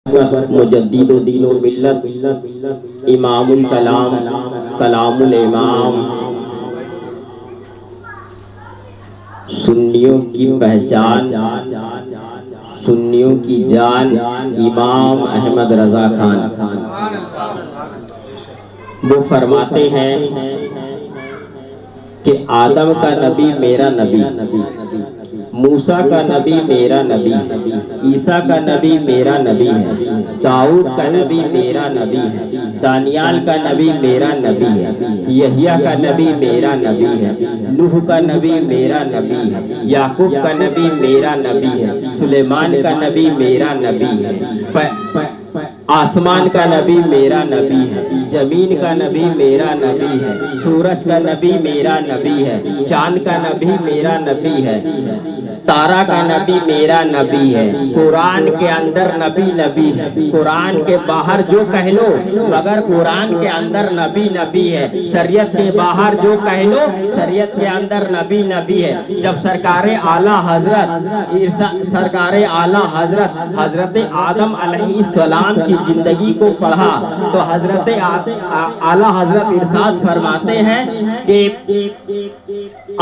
मुजद्दिद दीन व मिल्लत इमामुल कलाम कलामुल इमाम, सुन्नियों की पहचान सुन्नियों की जान इमाम अहमद रजा खान। वो फरमाते हैं कि आदम का नबी मेरा नबी, मूसा का नबी मेरा नबी, ईसा का नबी मेरा नबी है, दाऊद का नबी मेरा नबी है, दानियाल का नबी मेरा नबी है, यहिया का नबी मेरा नबी है, नूह का नबी मेरा नबी है, याकूब का नबी मेरा नबी है, सुलेमान का नबी मेरा नबी है, आसमान का नबी मेरा नबी है, जमीन का नबी मेरा नबी है, सूरज का नबी मेरा नबी है, चांद का नबी मेरा नबी है, तारा का नबी मेरा नबी है। कुरान के अंदर नबी नबी है, कुरान के बाहर जो कह लो मगर कुरान के अंदर नबी नबी है। शरीयत के बाहर जो कह लो शरीयत के अंदर नबी नबी है। जब सरकारे आला हजरत हजरत आदम अलैहिस्सलाम की जिंदगी को पढ़ा तो हजरत आला हजरत इरशाद फरमाते हैं कि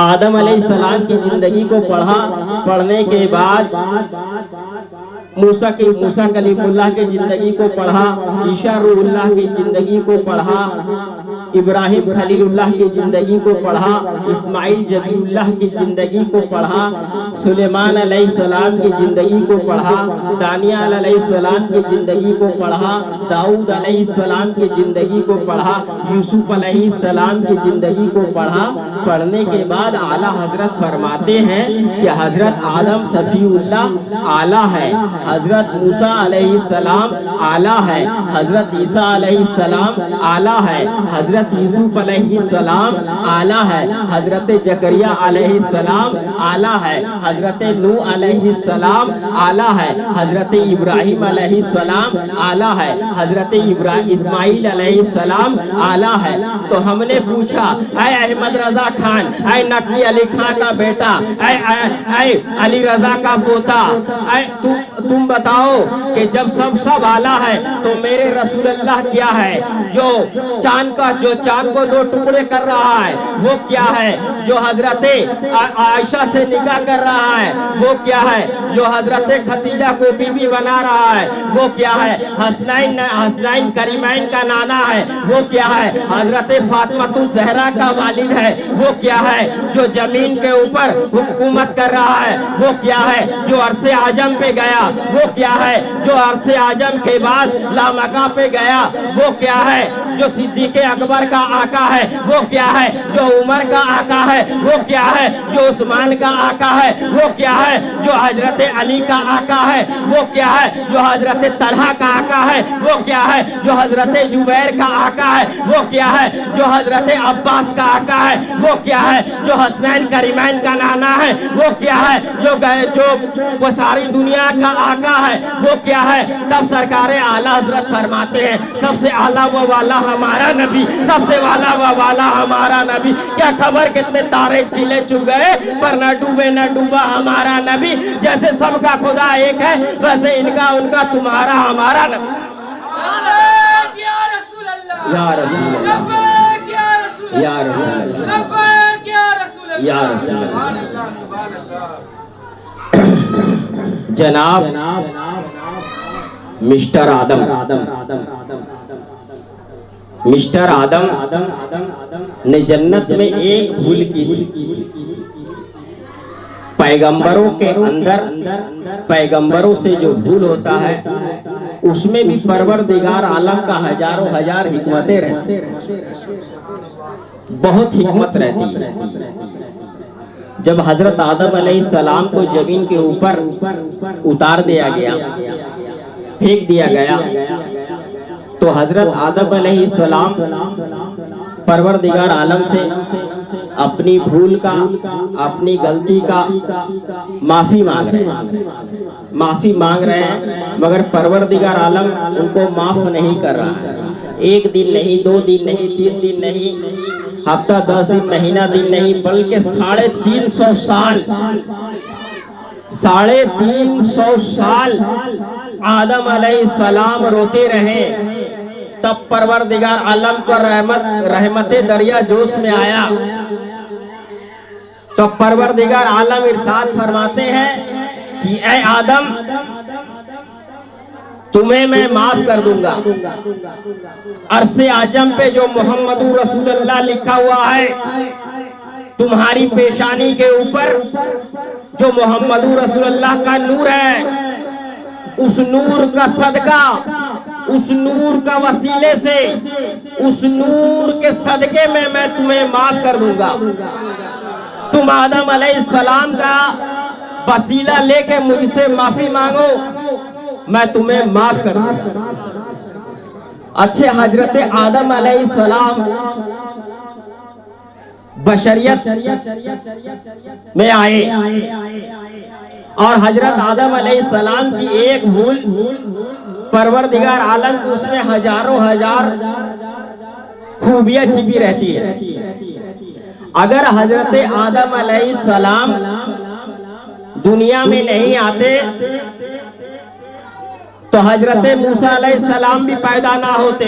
आदम अलैहिस्सलाम की जिंदगी को पढ़ने के बाद मूसा कलीमुल्लाह की जिंदगी को पढ़ा, ईसा रूहुल्लाह की जिंदगी को पढ़ा, इब्राहिम खलीलुल्लाह की जिंदगी को पढ़ा, इस्माइल जबीउल्लाह की जिंदगी को पढ़ा, सुलेमान अलैहिस्सलाम की जिंदगी को पढ़ा, दानियाल अलैहिस्सलाम की जिंदगी को पढ़ा, दाऊद अलैहिस्सलाम की जिंदगी को पढ़ा, यूसुफ अलैहिस्सलाम की जिंदगी को पढ़ा। पढ़ने के बाद आला हजरत फरमाते हैं कि हजरत आदम सफीउल्लाह आला है, हजरत मूसा अलैहिस्सलाम आला है, हजरत ईसा अलैहिस्सलाम आला है, हजरत यूसुफ अलैहिस्सलाम आला है, हजरत जकरिया अलैहिस्सलाम आला है, हजरत नूह अलैहिस्सलाम आला है, हजरत इब्राहिम अलैहिस्सलाम आला है, हजरत इस्माइल अलैहिस्सलाम आला है। तो हमने पूछा, ऐ अहमद रजा खान, ऐ नकी अली खान का बेटा, ऐ अली रजा का पोता, तुम बताओ कि जब सब आला है तो मेरे रसूलुल्लाह क्या है? जो चांद को दो टुकड़े कर रहा है वो क्या है? जो हजरत आयशा से निकाह कर रहा है वो क्या है? जो हजरत खदीजा को बीबी बना रहा है वो क्या है? हसनैन करीमैन का नाना है वो क्या है? हजरत फातिमा ज़हरा का वालिद है वो क्या है? जो जमीन के ऊपर हुकूमत कर रहा है वो क्या है? जो अर्शे आजम पे गया वो क्या है? जो अर्शे आजम के बाद लामका पे गया वो क्या है? जो सिद्दीक़ अकबर का आका है वो क्या है? जो उमर का आका है वो क्या है? जो उस्मान का आका है वो क्या है? जो हजरत अली का आका है वो क्या है? जो हजरत तलहा का आका है वो क्या है? जो हजरत जुबैर का आका है वो क्या है? जो हजरत अब्बास का आका है वो क्या है? जो हसनैन करीमैन का नाना है वो क्या है? जो सारी दुनिया का आका है वो क्या है? तब सरकारे आला हजरत फरमाते हैं, सबसे आला वो वाला हमारा नबी, सबसे वाला वो वाला हमारा नबी। क्या खबर कितने तारे खिले चुक गए पर न डूबा हमारा नबी। जैसे सबका खुदा एक है वैसे इनका उनका तुम्हारा हमारा नबी। या रसूल अल्लाह, या रसूल अल्लाह, या रसूल अल्लाह। जनाब मिस्टर आदम ने जन्नत में एक भूल की थी। पैगंबरों के अंदर पैगंबरों से जो भूल होता है उसमें भी परवरदिगार आलम का हजारों हजार हिकमतें रहती हैं, बहुत हिकमत रहती है। जब हजरत आदम अलैहिस्सलाम को जमीन के ऊपर उतार दिया गया, फेंक दिया गया, तो हजरत आदम अलैहिस्सलाम परवरदिगार आलम से अपनी भूल का, अपनी गलती का माफी मांग रहे हैं मगर परवरदिगार आलम उनको माफ नहीं कर रहा है। एक दिन नहीं, 2 दिन नहीं, 3 दिन नहीं, हफ्ता 10 दिन, महीना दिन नहीं, बल्कि 350 साल आदम अलैहिस्सलाम रोते रहे, तब परवरदिगार आलम को रहमते दरिया जोश में आया। तो परवरदिगार आलम इरशाद फरमाते हैं कि ऐ आदम, तुम्हें मैं माफ कर दूंगा। अरसे आजम पे जो मोहम्मदुर रसूलुल्लाह लिखा हुआ है, तुम्हारी पेशानी के ऊपर जो मोहम्मदुर रसूलुल्लाह का नूर है, उस नूर का सदका, उस नूर का वसीले से, उस नूर के सदके में मैं तुम्हें माफ कर दूंगा। तुम आदम अलैहिस्सलाम का वसीला लेके मुझसे माफी मांगो, मैं तुम्हें माफ कर दूंगा। अच्छे हजरत आदम अलैहिस्सलाम बशरियत में आए और हजरत आदम अलैहिस्सलाम की एक भूल परवरदिगार आलम की उसमें हजारों हजार खूबियां छिपी रहती है। अगर हजरत आदम अलैहिस्सलाम दुनिया में नहीं आते तो हजरत मूसा अलैहिस्सलाम भी पैदा ना होते,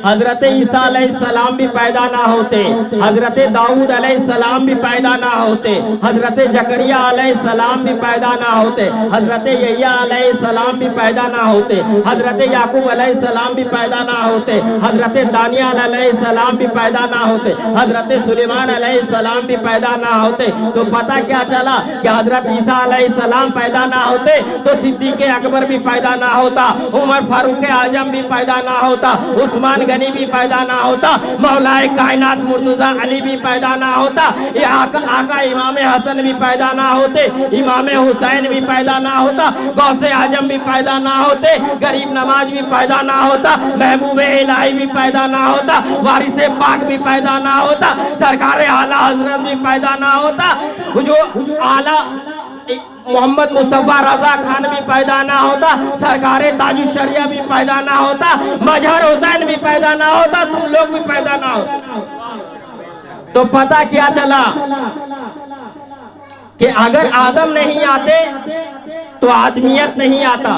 हजरत ईसा अलैहिस्सलाम भी पैदा ना होते, हजरत दाऊद अलैहिस्सलाम भी पैदा ना होते, हजरत जकरिया अलैहिस्सलाम भी पैदा ना होते, हजरत यहया अलैहिस्सलाम भी पैदा ना होते, हजरत याकूब अलैहिस्सलाम भी पैदा ना होते, हजरत दानियाल अलैहिस्सलाम भी पैदा ना होते, हजरत सुलेमान अलैहिस्सलाम भी पैदा ना होते। तो पता क्या चला कि हजरत ईसा अलैहिस्सलाम पैदा ना होते तो सिद्दीक़ अकबर भी पैदा ना होता, उमर फारूक आजम भी पैदा ना होता, उस्मान गनी भी पैदा ना होता, मौलाए कायनात मुर्तजा अली भी पैदा ना होता, आका इमाम हसन भी पैदा ना होते, इमाम हुसैन भी पैदा ना होता, गौसे आजम भी पैदा ना होते, गरीब नवाज भी पैदा ना होता, महबूब इलाही भी पैदा ना होता, वारिस पाक भी पैदा ना होता, सरकार आला हजरत भी पैदा ना होता, जो आला मोहम्मद मुस्तफा रजा खान भी पैदा ना होता, सरकार ताजु शरिया भी पैदा ना होता, मजहर हुसैन भी पैदा ना होता, तुम लोग भी पैदा ना होते। तो पता क्या चला कि अगर आदम नहीं आते तो आदमियत नहीं आता।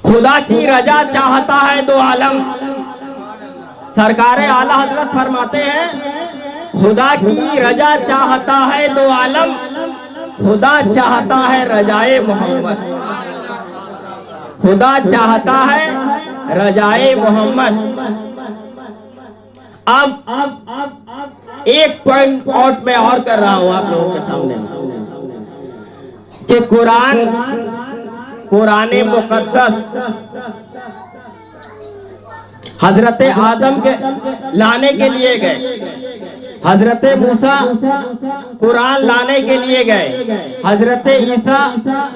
खुदा की रजा चाहता है दो आलम। सरकार आला हजरत फरमाते हैं, खुदा की रजा चाहता है दो आलम, खुदा चाहता है रजाए मोहम्मद, खुदा चाहता है रजाए मोहम्मद। अब एक पॉइंट आउट मैं और कर रहा हूं आप लोगों के सामने कि कुरान मुकद्दस हजरत आदम के लाने के लिए गए, हजरत मूसा कुरान लाने के लिए गए, हजरत ईसा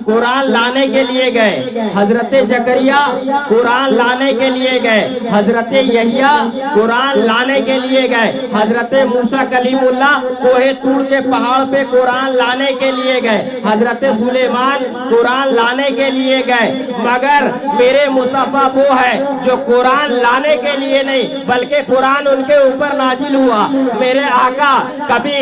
कुरान लाने के लिए गए, हजरत जकरिया कुरान लाने के लिए गए, हजरत यहिया कुरान लाने के लिए गए, हजरत मूसा कलीमुल्लाह कोहे तूर के पहाड़ पे कुरान लाने के लिए गए, हजरत सुलेमान कुरान लाने के लिए गए। मगर मेरे मुस्तफा वो है जो कुरान लाने के लिए नहीं बल्कि कुरान उनके ऊपर नाजिल हुआ। मेरे आका कभी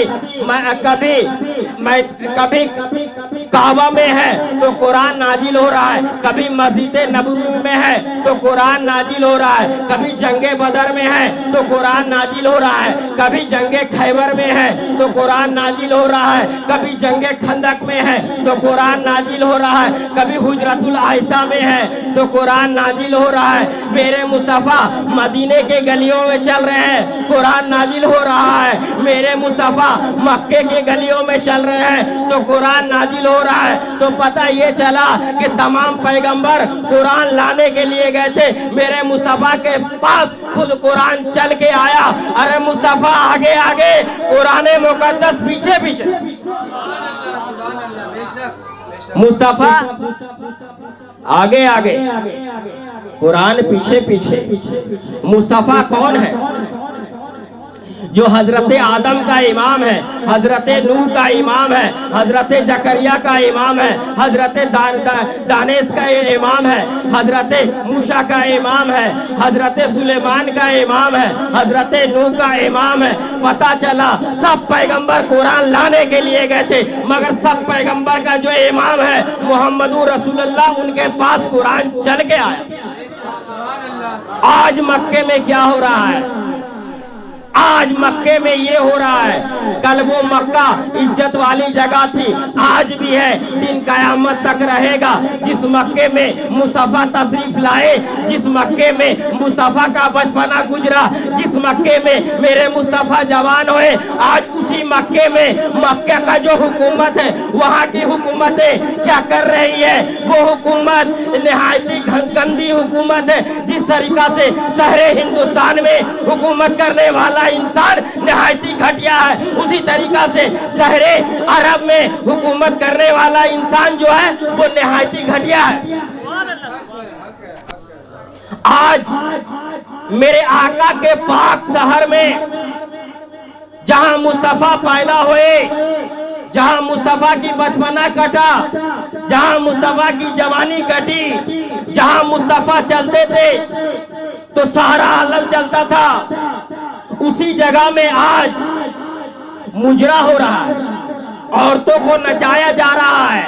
काबा में है तो कुरान नाजिल हो रहा है, कभी मस्जिद नबवी में है तो कुरान नाजिल हो रहा है, कभी जंगे बदर में है तो कुरान नाजिल हो रहा है, कभी जंगे खैबर में है तो कुरान नाजिल हो रहा है, कभी जंगे खंदक में है तो कुरान नाजिल हो रहा है, कभी हुजरतुल आयशा में है तो कुरान नाजिल हो रहा है। मेरे मुस्तफ़ा मदीने के गलियों में चल रहे हैं, कुरान नाजिल हो रहा है। मेरे मुस्तफ़ा मक्के के गलियों में चल रहे हैं तो कुरान नाजिल हो रहा है। तो पता ये चला कि तमाम पैगंबर कुरान लाने के लिए गए थे, मेरे मुस्तफ़ा के पास खुद कुरान चल के आया। अरे मुस्तफ़ा आगे आगे, कुरान मुकद्दस पीछे पीछे। मुस्तफ़ा आगे आगे, कुरान पीछे पीछे। मुस्तफ़ा कौन है? जो हजरत आदम का इमाम है, हजरत नूह का इमाम है, हजरत जकरिया का इमाम है, हजरत दानेश का इमाम है, हजरत मूसा का इमाम है, हजरत सुलेमान का इमाम है, हजरत नूह का इमाम है। पता चला सब पैगंबर कुरान लाने के लिए गए थे, मगर सब पैगंबर का जो इमाम है मोहम्मदुर रसूलुल्लाह, उनके पास कुरान चल के आया। आज मक्के में क्या हो रहा है? आज मक्के में ये हो रहा है। कल वो मक्का इज्जत वाली जगह थी, आज भी है, दिन कयामत तक रहेगा। जिस मक्के में मुस्तफा तशरीफ लाए, जिस मक्के में मुस्तफा का बचपना गुजरा, जिस मक्के में मेरे मुस्तफा जवान हुए, आज उसी मक्के में मक्के का जो हुकूमत है, वहाँ की हुकूमतें क्या कर रही है? वो हुकूमत निहायत गंदी हुकूमत है। जिस तरीका से शहरे हिंदुस्तान में हुकूमत करने वाला इंसान निहायती घटिया है, उसी तरीका से शहरे अरब में हुकूमत करने वाला इंसान जो है वो निहायती घटिया है। आज मेरे आका के पाक शहर में जहां मुस्तफा पैदा हुए, जहां मुस्तफा की बचपना कटा, जहां मुस्तफा की जवानी कटी, जहां मुस्तफा चलते थे तो सारा आलम चलता था, उसी जगह में आज मुजरा हो रहा है, औरतों को नचाया जा रहा है।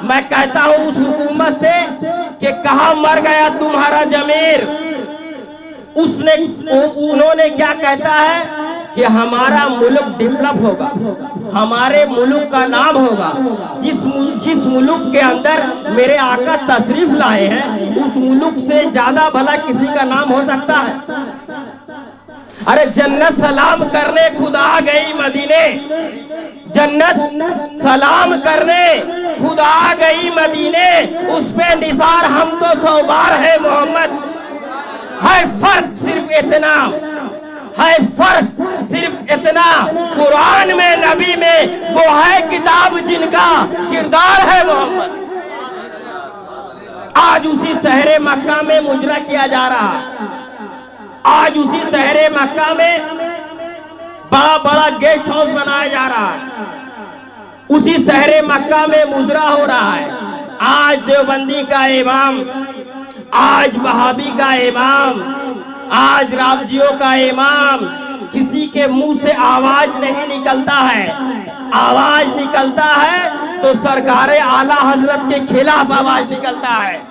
मैं कहता हूं उस हुकूमत से कि कहां मर गया तुम्हारा जमीर? उन्होंने क्या कहता है कि हमारा मुल्क डेवलप होगा, हमारे मुल्क का नाम होगा। जिस मुल्क के अंदर मेरे आका तशरीफ लाए हैं, उस मुल्क से ज्यादा भला किसी का नाम हो सकता है? अरे जन्नत सलाम करने खुदा गई मदीने, जन्नत सलाम करने खुदा गई मदीने, उस पे निसार हम तो 100 बार है मोहम्मद। है फर्क सिर्फ इतना, है फर्क सिर्फ इतना, कुरान में नबी में वो है किताब जिनका किरदार है मोहम्मद। आज उसी शहरे मक्का में मुजरा किया जा रहा है। आज उसी शहरे मक्का में बड़ा बड़ा गेस्ट हाउस बनाया जा रहा है, उसी शहरे मक्का में मुजरा हो रहा है। आज देवबंदी का इमाम, आज वहाबी का इमाम, आज रावजियों का इमाम, किसी के मुंह से आवाज नहीं निकलता है। आवाज निकलता है तो सरकारे आला हजरत के खिलाफ आवाज निकलता है।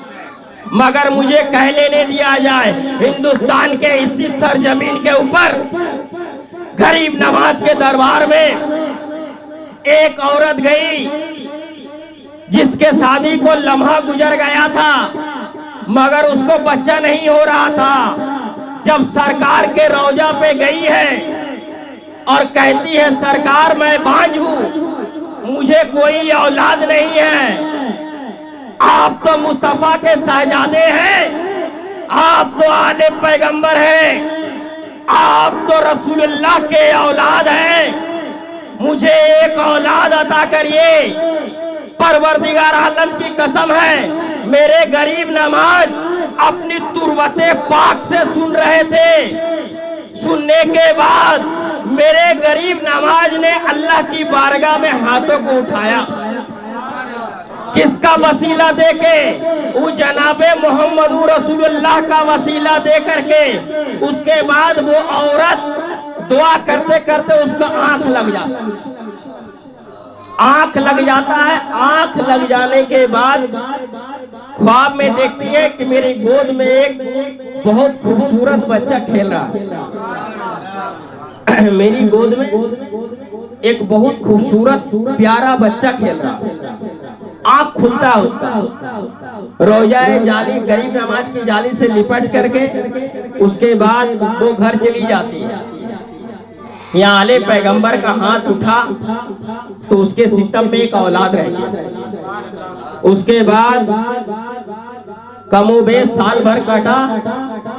मगर मुझे कह लेने दिया जाए, हिंदुस्तान के इसी सरजमीन के ऊपर गरीब नवाज के दरबार में एक औरत गई जिसके शादी को लम्हा गुजर गया था, मगर उसको बच्चा नहीं हो रहा था। जब सरकार के रौजा पे गई है और कहती है सरकार मैं बांझ हूं, मुझे कोई औलाद नहीं है, आप तो मुस्तफा के शहजादे हैं, आप तो आले पैगंबर हैं, आप तो रसूलुल्लाह के औलाद हैं, मुझे एक औलाद अता करिए। परवरदिगार आलम की कसम है, मेरे गरीब नवाज अपनी तुरवते पाक से सुन रहे थे। सुनने के बाद मेरे गरीब नवाज ने अल्लाह की बारगाह में हाथों को उठाया। किसका वसीला देके? वो जनाबे मोहम्मद रसूलुल्लाह का वसीला दे करके। उसके बाद वो औरत दुआ करते करते उसका आंख लग जाता है, आंख लग जाता है। आंख लग जाने के बाद ख्वाब में देखती है कि मेरी गोद में एक बहुत खूबसूरत बच्चा खेल रहा है। मेरी गोद में एक बहुत खूबसूरत प्यारा बच्चा खेल रहा है। आंख खुलता है उसका, रोजाए जाली गरीब नवाज की जाली से लिपट करके उसके बाद वो घर चली जाती है। यहाँ आले पैगंबर का हाथ उठा तो उसके सितम में एक औलाद रह गया। उसके बाद कमोबेश साल भर कटा।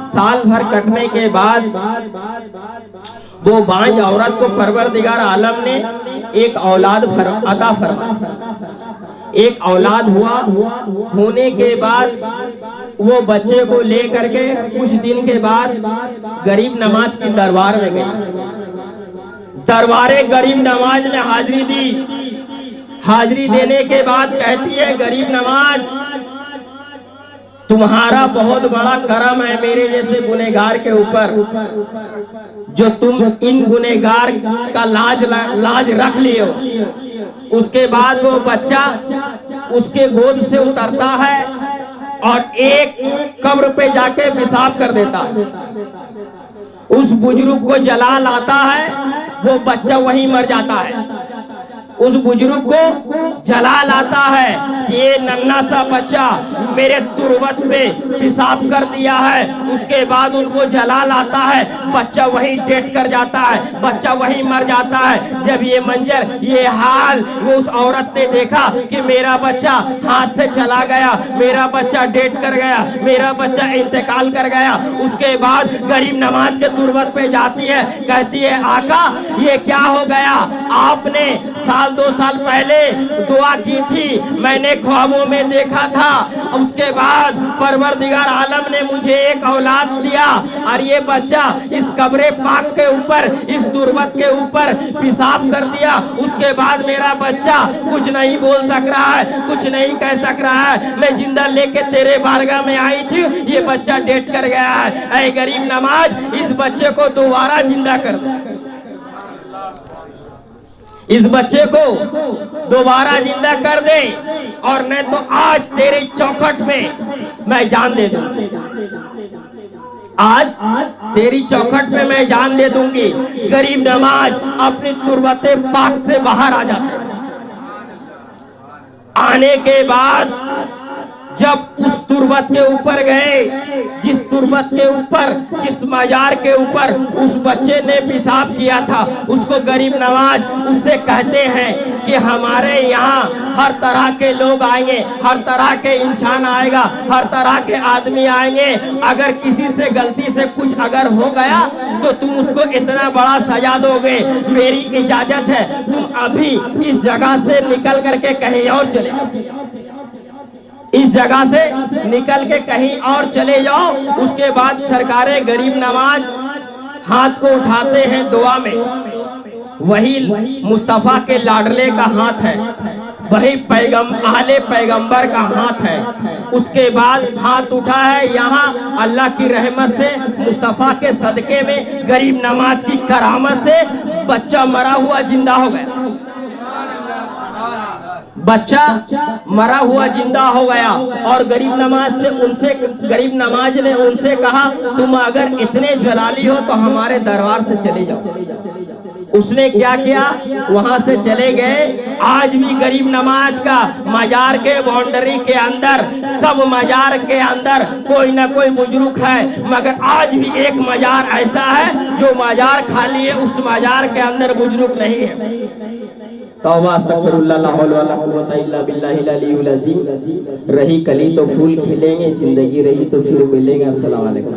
साल भर कटने के बाद वो बांझ औरत को परवरदिगार आलम ने एक औलाद अता फरमाया। एक औलाद हुआ। होने के बाद वो बच्चे को ले करके कुछ दिन के बाद गरीब नवाज के दरबार में गई। दरबारे गरीब नवाज ने हाजिरी दी। हाजिरी देने के बाद कहती है, गरीब नवाज, तुम्हारा बहुत बड़ा करम है मेरे जैसे गुनहगार के ऊपर, जो तुम इन गुनहगार का लाज रख लियो। उसके बाद वो बच्चा उसके गोद से उतरता है और एक कब्र पे जाके पेशाब कर देता है। उस बुजुर्ग को जला लाता है, वो बच्चा वहीं मर जाता है। उस बुजुर्ग को जला लाता है कि ये नन्हा सा बच्चा मेरे तुरबत पे पेशाब कर दिया है। उसके बाद उनको जला लाता है, बच्चा वहीं डेथ कर जाता है, बच्चा वहीं मर जाता है। जब ये मंजर, ये हाल वो उस औरत ने देखा कि मेरा बच्चा हाथ से चला गया, मेरा बच्चा डेथ कर गया, मेरा बच्चा इंतकाल कर गया। उसके बाद गरीब नवाज के तुरबत पे जाती है, कहती है, आका ये क्या हो गया? आपने 2 साल पहले दुआ की थी, मैंने ख्वाबों में देखा था। उसके बाद परवरदिगार आलम ने मुझे एक औलाद दिया और ये बच्चा इस कब्रे पाक के ऊपर, इस तुरबत के ऊपर पेशाब कर दिया। उसके बाद मेरा बच्चा कुछ नहीं बोल सक रहा है, कुछ नहीं कह सक रहा है। मैं जिंदा लेके तेरे बारगाह में आई थी, ये बच्चा डेथ कर गया है। ऐ गरीब नवाज, इस बच्चे को दोबारा जिंदा कर दे, इस बच्चे को दोबारा जिंदा कर दे, और नहीं तो आज तेरी चौखट में मैं जान दे दूंगी। आज तेरी चौखट में मैं जान दे दूंगी। गरीब नवाज अपनी तुरबते पाक से बाहर आ जाते हैं। आने के बाद जब उस तुरबत के ऊपर गए, जिस तुरबत के ऊपर, जिस मजार के ऊपर उस बच्चे ने पेशाब किया था, उसको गरीब नवाज उससे कहते हैं कि हमारे यहाँ हर तरह के लोग आएंगे, हर तरह के इंसान आएगा, हर तरह के आदमी आएंगे। अगर किसी से गलती से कुछ अगर हो गया तो तुम उसको इतना बड़ा सजा दोगे। मेरी इजाजत है, तुम अभी इस जगह से निकल करके कहीं और चले जाओ, इस जगह से निकल के कहीं और चले जाओ। उसके बाद सरकारे गरीब नवाज हाथ को उठाते हैं दुआ में, वही मुस्तफा के लाडले का हाथ है, वही आले पैगंबर का हाथ है। उसके बाद हाथ उठा है, यहाँ अल्लाह की रहमत से, मुस्तफा के सदके में, गरीब नवाज की करामत से बच्चा मरा हुआ जिंदा हो गया। बच्चा मरा हुआ जिंदा हो गया। और गरीब नवाज ने उनसे कहा, तुम अगर इतने जलाली हो तो हमारे दरबार से चले जाओ। उसने क्या किया, वहां से चले गए। आज भी गरीब नवाज का मजार के बाउंड्री के अंदर, सब मजार के अंदर कोई ना कोई बुजुर्ग है, मगर आज भी एक मजार ऐसा है जो मजार खाली है, उस मजार के अंदर बुजुर्ग नहीं है। तौबा अस्तगफिरुल्लाह, ला हौला वला कुव्वता इल्ला बिल्लाहिल अलीयुल अज़ीम। रही कली तो फूल खिलेंगे, जिंदगी रही तो फिर मिलेंगे। अस्सलाम वालेकुम।